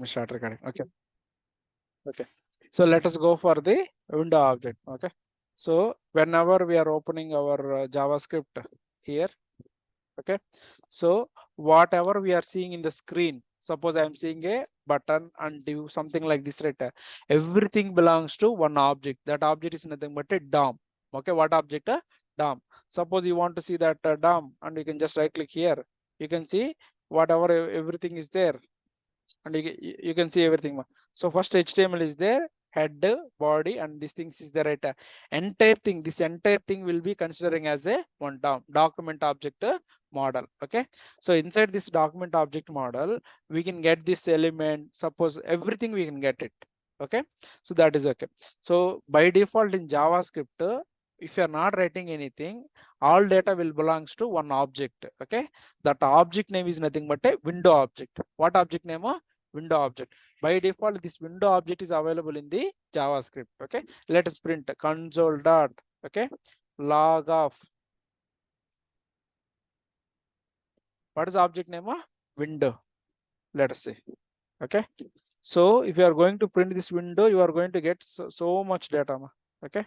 Start recording. Okay. Okay. So let us go for the window object. Okay. So whenever we are opening our JavaScript here. Okay. So whatever we are seeing in the screen, suppose I am seeing a button and div, something like this, right? Everything belongs to one object. That object is nothing but a DOM. Okay. What object? DOM. Suppose you want to see that DOM, and you can just right click here. You can see whatever everything is there, and you can see everything. So first HTML is there, head, body, and these things is there, right? Entire thing, this entire thing will be considering as a one document object model. Okay. So inside this document object model, we can get this element, suppose everything we can get it. Okay. So that is okay. So by default in JavaScript, if you are not writing anything, all data will belongs to one object. Okay. That object name is nothing but a window object. What object name? Window object. By default, this window object is available in the JavaScript. Okay. Let us print console dot, okay, log of. What is the object name? Window. Let us see. Okay. So if you are going to print this window, you are going to get so much data. Okay.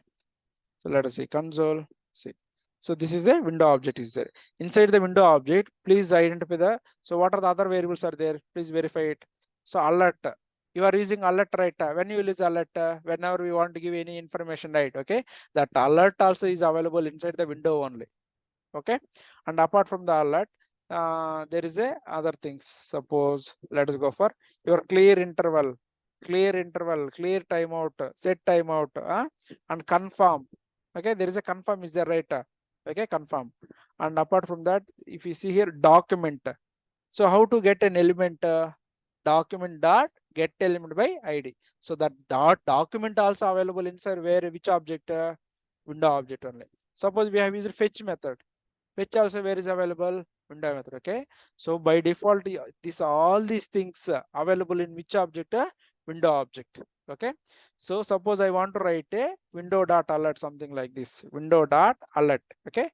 So let us see console. See. So this is a window object is there. Inside the window object, please identify the. So what are the other variables are there? Please verify it. So alert. You are using alert, right? When you use alert, whenever we want to give any information, right? Okay. That alert also is available inside the window only. Okay. And apart from the alert, there is a other things. Suppose let us go for your clear interval, clear timeout, set timeout, and confirm. Okay, there is a confirm is there, right? Okay, confirm. And apart from that, if you see here document, so how to get an element? Document dot get element by id. So that dot document also available inside where which object? Window object only. Suppose we have used fetch method. Fetch also where is available? Window method. Okay. So by default, this all these things available in which object? Window object. Okay. So suppose I want to write a window dot alert, something like this. Window dot alert. Okay.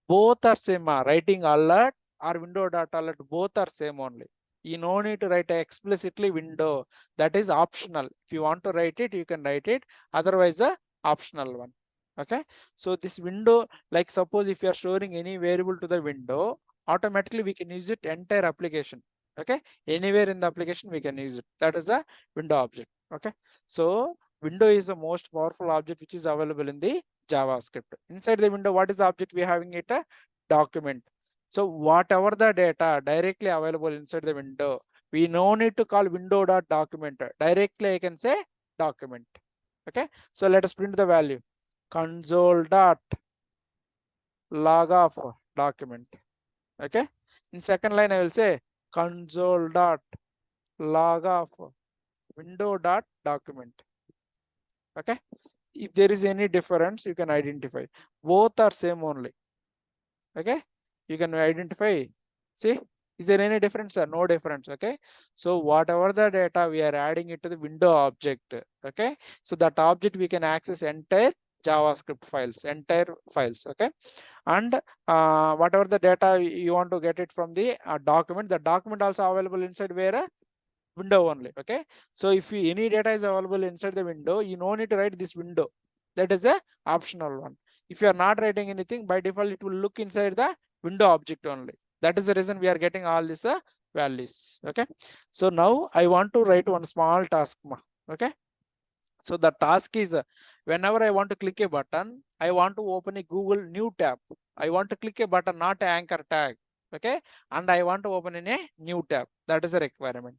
Both are same. Writing alert or window dot alert, both are same only. You no need to write explicitly window. That is optional. If you want to write it, you can write it. Otherwise, a optional one. Okay. So this window, like suppose if you are storing any variable to the window, automatically we can use it entire application. Okay. Anywhere in the application we can use it. That is a window object. Okay. So window is the most powerful object which is available in the JavaScript. Inside the window, what is the object we are having it? A document. So whatever the data directly available inside the window, we no need to call window.document. Directly I can say document. Okay. So let us print the value. Console dot log of document. Okay. In second line, I will say console dot log of window dot document. Okay. If there is any difference, you can identify. Both are same only. Okay. You can identify. See, is there any difference? No difference. Okay. So whatever the data we are adding it to the window object. Okay. So that object we can access entire JavaScript files, entire files. Okay. And whatever the data you want to get it from the document, the document also available inside where? Window only. Okay. So if any data is available inside the window, you no need to write this window. That is a optional one. If you are not writing anything, by default it will look inside the window object only. That is the reason we are getting all these values. Okay. So now I want to write one small task. Okay. So the task is whenever I want to click a button, I want to open a Google new tab. I want to click a button, not an anchor tag. Okay. And I want to open in a new tab. That is a requirement.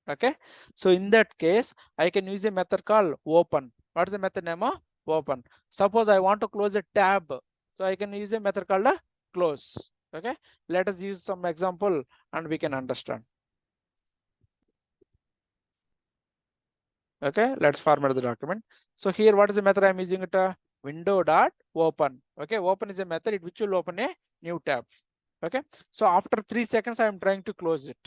Okay. So in that case, I can use a method called open. What is the method name? Open. Suppose I want to close a tab. So I can use a method called close. Okay. Let us use some example and we can understand. Okay, let's format the document. So here, what is the method I'm using it? Window.open. Okay, open is a method which will open a new tab. Okay, so after 3 seconds, I'm trying to close it.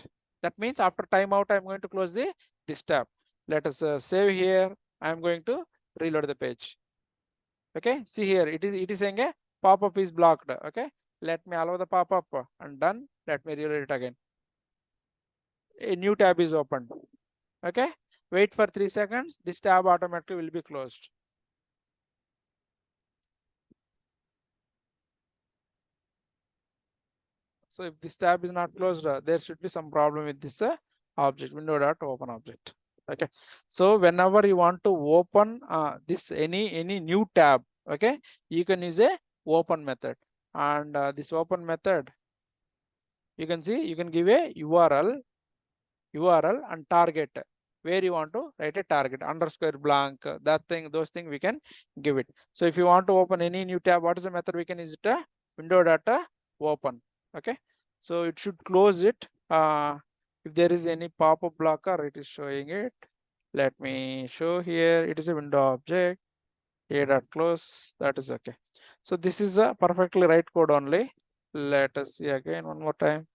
That means after timeout, I'm going to close this tab. Let us save here. I'm going to reload the page. Okay, see here, it is saying a pop-up is blocked. Okay, let me allow the pop-up and done. Let me reload it again. A new tab is opened. Okay, wait for 3 seconds. This tab automatically will be closed. So if this tab is not closed, there should be some problem with this object, window.open object. Okay, so whenever you want to open this any new tab, okay, you can use a open method, and this open method, you can see, you can give a URL and target where you want to write a target, underscore blank, that thing, those things we can give it. So if you want to open any new tab, what is the method we can use it? Window.open. Okay, so it should close it. If there is any pop-up blocker, it is showing it. Let me show here. It is a window object. A.close. That is okay. So this is a perfectly right code only. Let us see again one more time.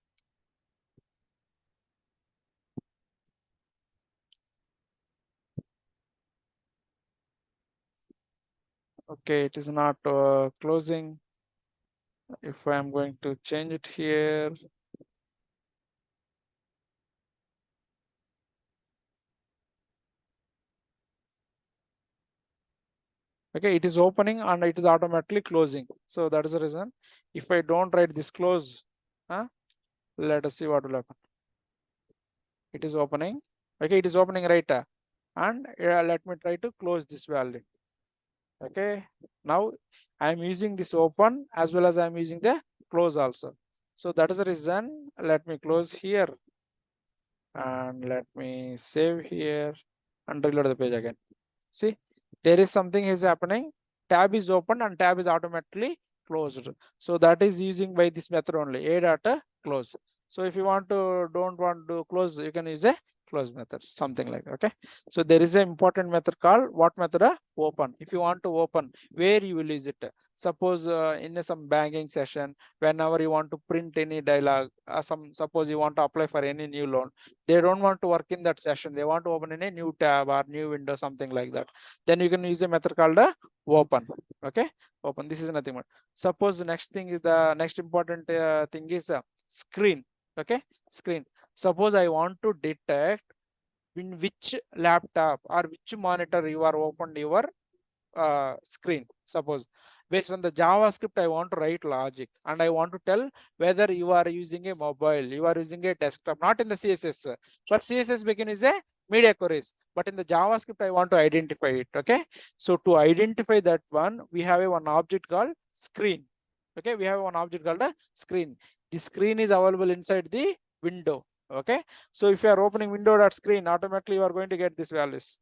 Okay, it is not closing. If I'm going to change it here, okay, it is opening and it is automatically closing. So that is the reason. If I don't write this close, let us see what will happen. It is opening. Okay, it is opening right. And let me try to close this value. Okay, now I'm using this open as well as I'm using the close also. So that is the reason. Let me close here and let me save here and reload the page again. See, there is something is happening. Tab is open and tab is automatically closed. So that is using by this method only, a.close. So if you want to don't want to close, you can use a close method, something like that. Okay. So there is an important method called what method? Open. If you want to open, where you will use it? Suppose in some banking session, whenever you want to print any dialogue, suppose you want to apply for any new loan, they don't want to work in that session, they want to open in a new tab or new window, something like that, then you can use a method called open. Okay, open. This is nothing but, suppose the next thing is the next important thing is screen. Okay, screen. Suppose I want to detect in which laptop or which monitor you are opened your screen. Suppose based on the JavaScript, I want to write logic and I want to tell whether you are using a mobile, you are using a desktop, not in the CSS. But CSS begin is a media queries, but in the JavaScript, I want to identify it. Okay, so to identify that one, we have a one object called screen. Okay, we have one object called a screen. The screen is available inside the window. Okay, so if you are opening window.screen, automatically you are going to get these values.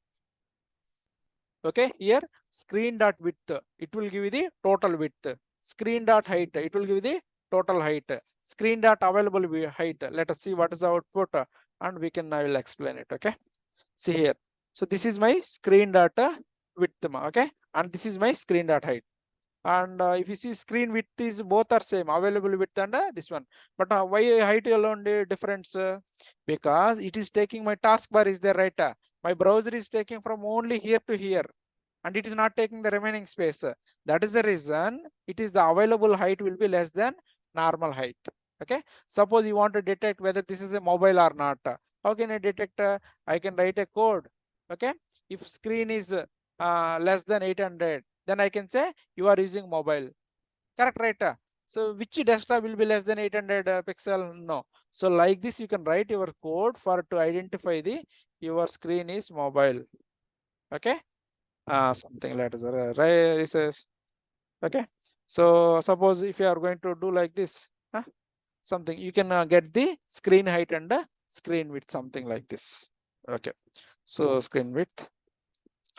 Okay, here screen.width, it will give you the total width. Screen.height, it will give you the total height. Screen.available height. Let us see what is the output, and I will explain it. Okay, see here. So this is my screen.width, okay, and this is my screen.height. And if you see, screen width is both are same, available width and this one. But why height alone difference? Because it is taking my taskbar is there, right? My browser is taking from only here to here, and it is not taking the remaining space. That is the reason it is the available height will be less than normal height. Okay, suppose you want to detect whether this is a mobile or not. How can I detect? I can write a code. Okay, if screen is less than 800, then I can say you are using mobile. Correct, right? So which desktop will be less than 800 pixel? No. So like this, you can write your code for to identify the your screen is mobile. Okay, something like this. Right? Okay. So suppose if you are going to do like this, something you can get the screen height and screen width, something like this. Okay. So screen width,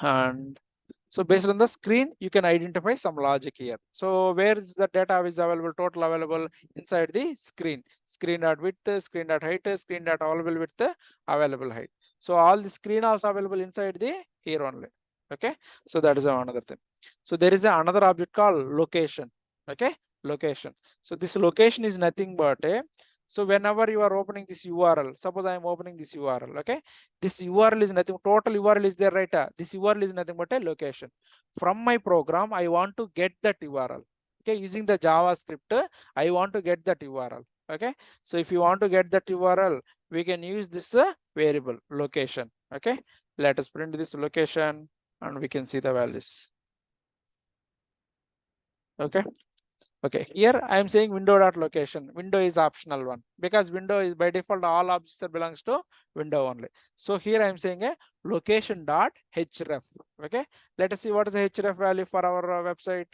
and so based on the screen, you can identify some logic here. So where is the data is available, total available inside the screen, screen.width, screen.height, screen.availWidth, available height. So all the screen also available inside the here only. Okay, so that is another thing. So there is another object called location. Okay, location. So this location is nothing but a, so whenever you are opening this URL, suppose I am opening this URL, okay, this URL is nothing, total URL is there, right? This URL is nothing but a location. From my program, I want to get that URL. Okay, using the JavaScript, I want to get that URL. Okay, so if you want to get that URL, we can use this variable location. Okay, let us print this location and we can see the values. Okay. Okay, here I am saying window.location. Window is optional one because window is by default all objects that belongs to window only. So here I am saying a location.href. Okay, let us see what is the href value for our website.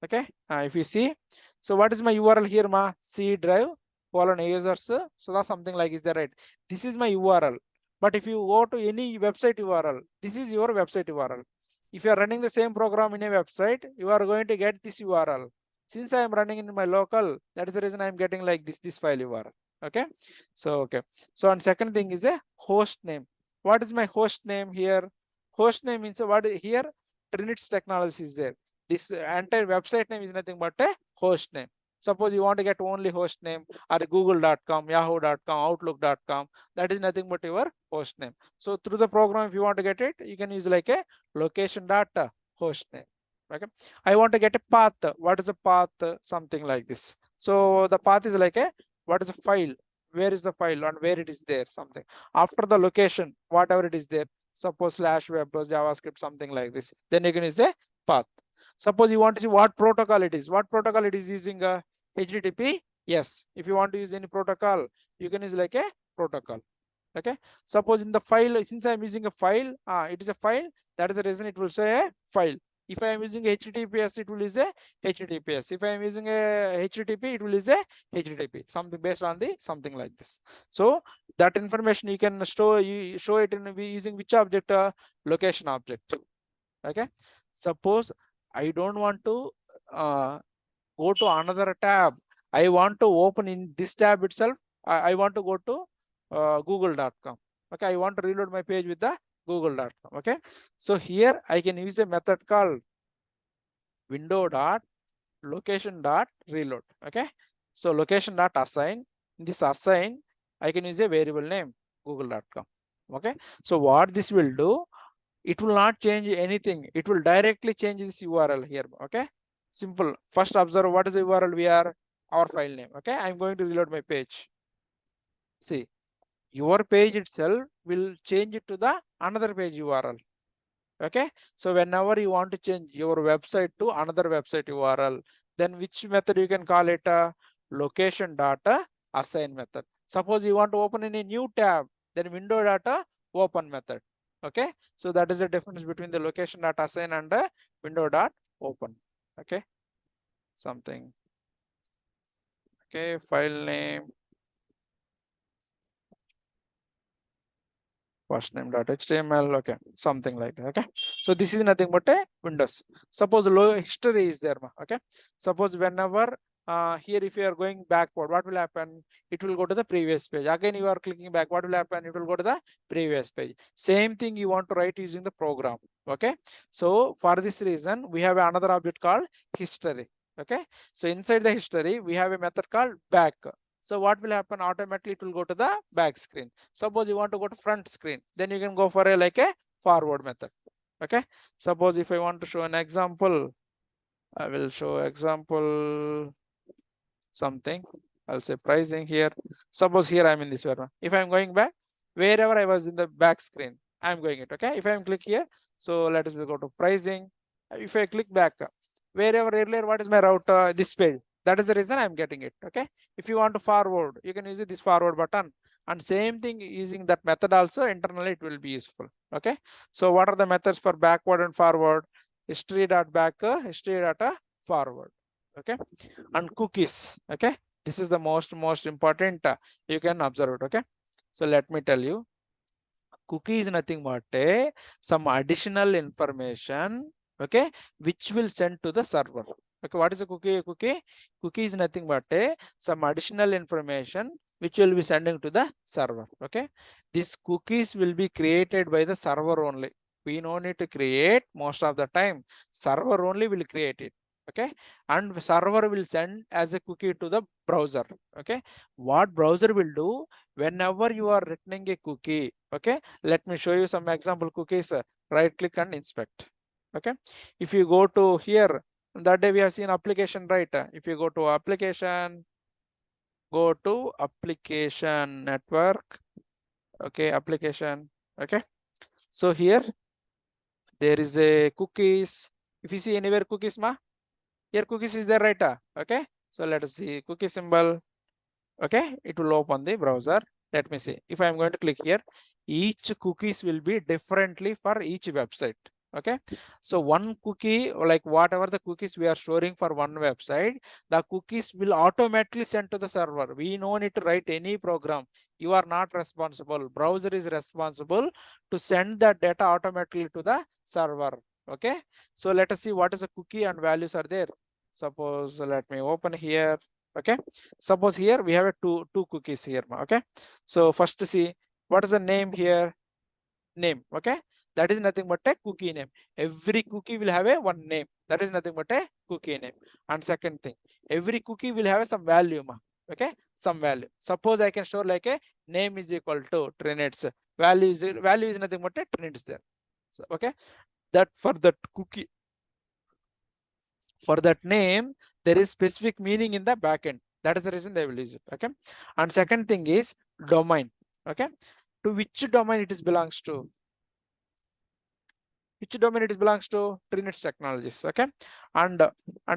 Okay, if you see, so what is my URL here, ma? C drive :users. So that's something like is there, right? This is my URL. But if you go to any website URL, this is your website URL. If you are running the same program in a website, you are going to get this URL. Since I am running in my local, that is the reason I am getting like this file URL. Okay, so okay. So and second thing is a host name. What is my host name here? Host name means what here? Trinits technology is there. This entire website name is nothing but a host name. Suppose you want to get only host name or google.com, yahoo.com, outlook.com, that is nothing but your host name. So through the program, if you want to get it, you can use like a location data host name. Okay, I want to get a path. What is a path? Something like this. So the path is like a what is a file, where is the file and where it is there, something after the location, whatever it is there, suppose /web JavaScript, something like this, then you can use a path. Suppose you want to see what protocol it is. What protocol it is using HTTP? Yes. If you want to use any protocol, you can use like a protocol. Okay. Suppose in the file, since I'm using a file, it is a file. That is the reason it will say a file. If I am using HTTPS, it will use a HTTPS. If I am using a HTTP, it will use a HTTP. Something based on the something like this. So that information you can show it in using which object? Location object. Okay. Suppose I don't want to go to another tab. I want to open in this tab itself. I want to go to google.com. Okay, I want to reload my page with the google.com. Okay, so here I can use a method called window.location.reload. Okay, so location.assign. In this assign, I can use a variable name google.com. Okay, so what this will do, it will not change anything. It will directly change this URL here. Okay, simple. First observe what is the URL we are, our file name. Okay, I'm going to reload my page. See, your page itself will change it to the another page URL. Okay, so whenever you want to change your website to another website URL, then which method you can call it? Location data assign method. Suppose you want to open in a new tab, then window data open method. Okay, so that is the difference between the location data assign and the window dot open. Okay, something. Okay, file name, first name.html. Okay, something like that. Okay, so this is nothing but a windows. Suppose low history is there. Okay, suppose whenever here if you are going backward, what will happen? It will go to the previous page. Again you are clicking back, what will happen? It will go to the previous page. Same thing you want to write using the program. Okay, so for this reason we have another object called history. Okay, so inside the history we have a method called back. So what will happen? Automatically it will go to the back screen. Suppose you want to go to front screen, then you can go for a like a forward method. Okay, suppose if I want to show an example, I will show example something. I'll say pricing here. Suppose here I'm in this one. If I'm going back, wherever I was in the back screen, I'm going it. Okay, if I'm click here, so let us go to pricing. If I click back, wherever earlier, what is my route? This page. That is the reason I'm getting it. Okay, if you want to forward, you can use this forward button, and same thing using that method also internally it will be useful. Okay, so what are the methods for backward and forward? History.back, history.forward. Okay, and cookies. Okay, this is the most important. You can observe it. Okay, so let me tell you, cookie is nothing but some additional information, okay, which will send to the server. Okay, what is a cookie? Cookie is nothing but some additional information which will be sending to the server. Okay, these cookies will be created by the server only. We no need to create. Most of the time server only will create it. Okay, and server will send as a cookie to the browser. Okay, what browser will do, whenever you are returning a cookie, okay, let me show you some example cookies. Right click and inspect. Okay, if you go to here, that day we have seen application, right? If you go to application, go to application network. Okay, application. Okay, so here there is a cookies. If you see anywhere cookies, here cookies is there, right? Okay, so let us see cookie symbol. Okay, it will open the browser. Let me see. If I am going to click here, each cookies will be differently for each website. Okay, so one cookie, like whatever the cookies we are storing for one website, the cookies will automatically send to the server. We no need to write any program. You are not responsible. Browser is responsible to send that data automatically to the server. Okay, so let us see what is a cookie and values are there. Suppose let me open here. Okay, suppose here we have a two cookies here. Okay, so first see what is the name here. Name. Okay, that is nothing but a cookie name. Every cookie will have a one name. That is nothing but a cookie name. And second thing, every cookie will have some value. Okay, some value. Suppose I can store like a name is equal to Trinits. Value is nothing but a Trinits there. So, okay, that for that cookie, for that name, there is specific meaning in the backend. That is the reason they will use it. Okay, and second thing is domain. Okay, to which domain it is belongs to. Which domain it belongs to? Trinits Technologies. Okay, and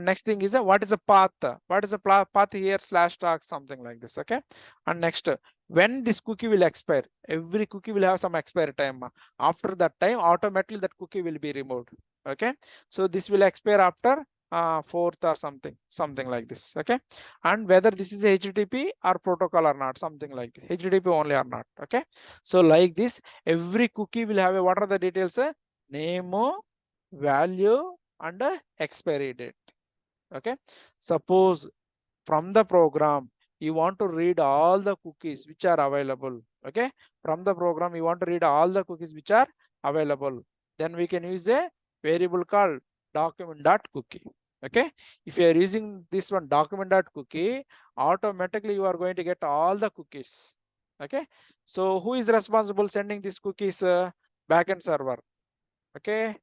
next thing is what is the path? What is the path here? /talk something like this. Okay, and next, when this cookie will expire? Every cookie will have some expiry time. After that time, automatically that cookie will be removed. Okay, so this will expire after 4th or something like this. Okay, and whether this is HTTP or protocol or not, something like this. HTTP only or not. Okay, so like this, every cookie will have a, what are the details? Name, value, and expiry date. Okay, suppose from the program you want to read all the cookies which are available. Okay, from the program you want to read all the cookies which are available, then we can use a variable called document.cookie. Okay, if you are using this one document.cookie, automatically you are going to get all the cookies. Okay, so who is responsible sending these cookies? Backend server. Okay,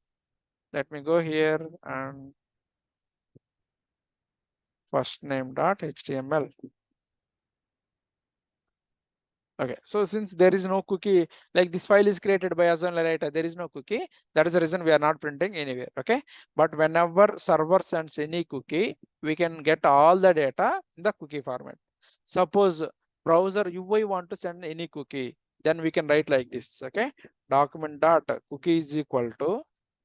let me go here and first name.html. Okay, so since there is no cookie, like this file is created by us only, right? There is no cookie. That is the reason we are not printing anywhere. Okay, but whenever server sends any cookie, we can get all the data in the cookie format. Suppose browser UI want to send any cookie, then we can write like this. Okay, document.cookie is equal to,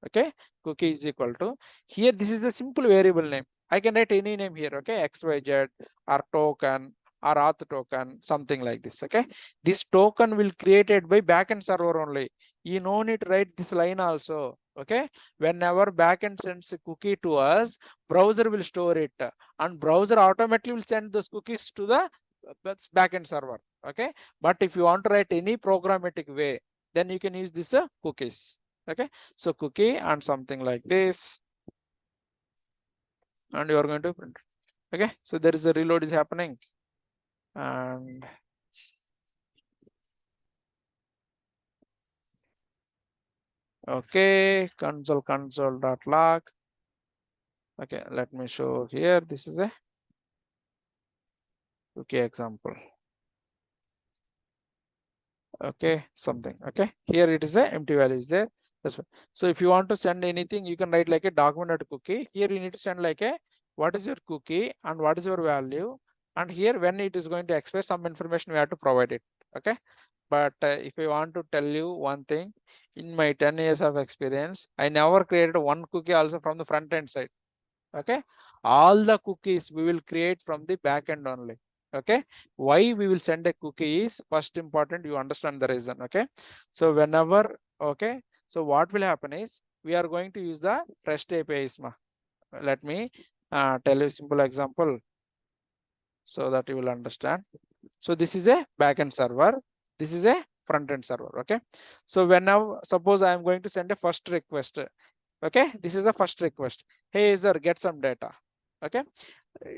okay, cookie is equal to, here this is a simple variable name. I can write any name here. Okay, xyz or token or auth token, something like this. Okay, this token will created by backend server only. You no need to write this line also. Okay, whenever backend sends a cookie to us, browser will store it, and browser automatically will send those cookies to the backend server. Okay, but if you want to write any programmatic way, then you can use this cookies. Okay, so cookie and something like this, and you are going to print. Okay, so there is a reload is happening, and okay, console.log. Okay, let me show here. This is a okay example. Okay, something. Okay, here it is a empty value is there. That's right. So if you want to send anything, you can write like a document.cookie. Here you need to send like a what is your cookie and what is your value, and here when it is going to expire, some information we have to provide it. Okay, but if I want to tell you one thing, in my 10 years of experience, I never created one cookie also from the front end side. Okay, all the cookies we will create from the back end only. Okay, why we will send a cookie is first important, you understand the reason. Okay, so whenever, okay, so what will happen is we are going to use the REST APIs. Let me tell you a simple example so that you will understand. So this is a backend server, this is a front end server. Okay, so whenever suppose I am going to send a first request. Okay, this is the first request. Hey user, get some data. Okay,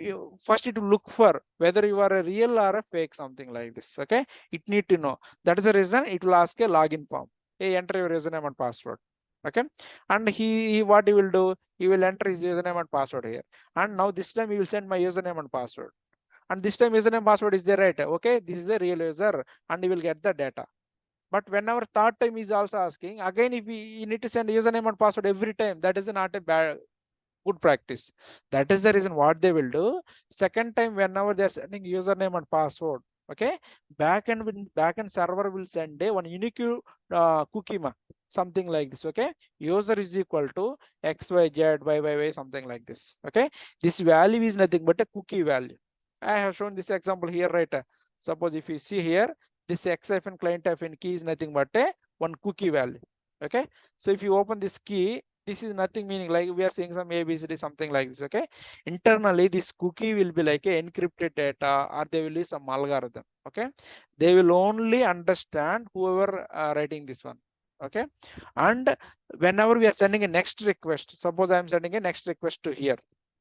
you first it will look for whether you are a real or a fake, something like this. Okay, it need to know. That is the reason it will ask a login form. Hey, enter your username and password. Okay, and he what he will do, he will enter his username and password here, and now this time he will send my username and password. and this time username password is there, right? Okay, this is a real user, and you will get the data. But whenever third time is also asking, again, if you need to send username and password every time, that is not a bad good practice. That is the reason what they will do. Second time, whenever they are sending username and password, okay, backend server will send a one unique cookie, something like this. Okay, user is equal to xyz y something like this. Okay, this value is nothing but a cookie value. I have shown this example here, right? Suppose if you see here, this xfn client key is nothing but a one cookie value. Okay, so if you open this key, this is nothing meaning like we are seeing some ABCD something like this. Okay, internally this cookie will be like a encrypted data, or they will use some algorithm. Okay, they will only understand whoever writing this one. Okay, and whenever we are sending a next request, suppose I am sending a next request to here.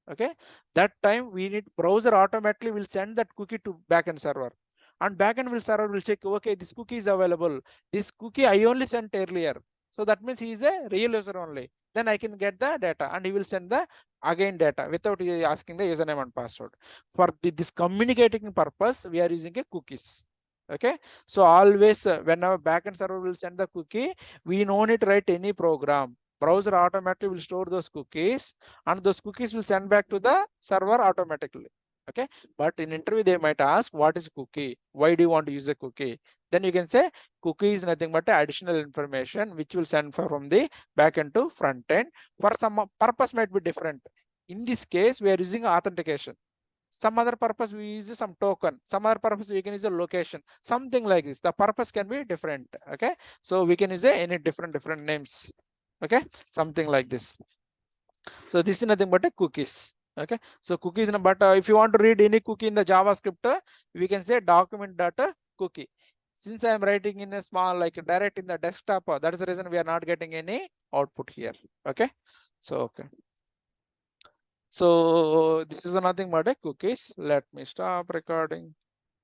Okay, that time we need browser automatically will send that cookie to backend server, and backend server will check, okay, this cookie is available, this cookie I only sent earlier, so that means he is a real user only. Then I can get the data, and he will send the again data without asking the username and password. For this communicating purpose, we are using a cookies. Okay, so always whenever backend server will send the cookie, we no need to write any program. Browser automatically will store those cookies, and those cookies will send back to the server automatically. Okay, but in interview they might ask, what is cookie? Why do you want to use a cookie? Then you can say cookie is nothing but additional information which will send from the backend to front end. For some purpose might be different. In this case, we are using authentication. Some other purpose we use some token. Some other purpose we can use a location. Something like this. The purpose can be different. Okay, so we can use any different names. Okay, something like this. So this is nothing but a cookies. Okay, so cookies, but if you want to read any cookie in the JavaScript, we can say document.cookie. Since I am writing in a small, like direct in the desktop, that is the reason we are not getting any output here. Okay, so okay. So this is nothing but a cookies. Let me stop recording.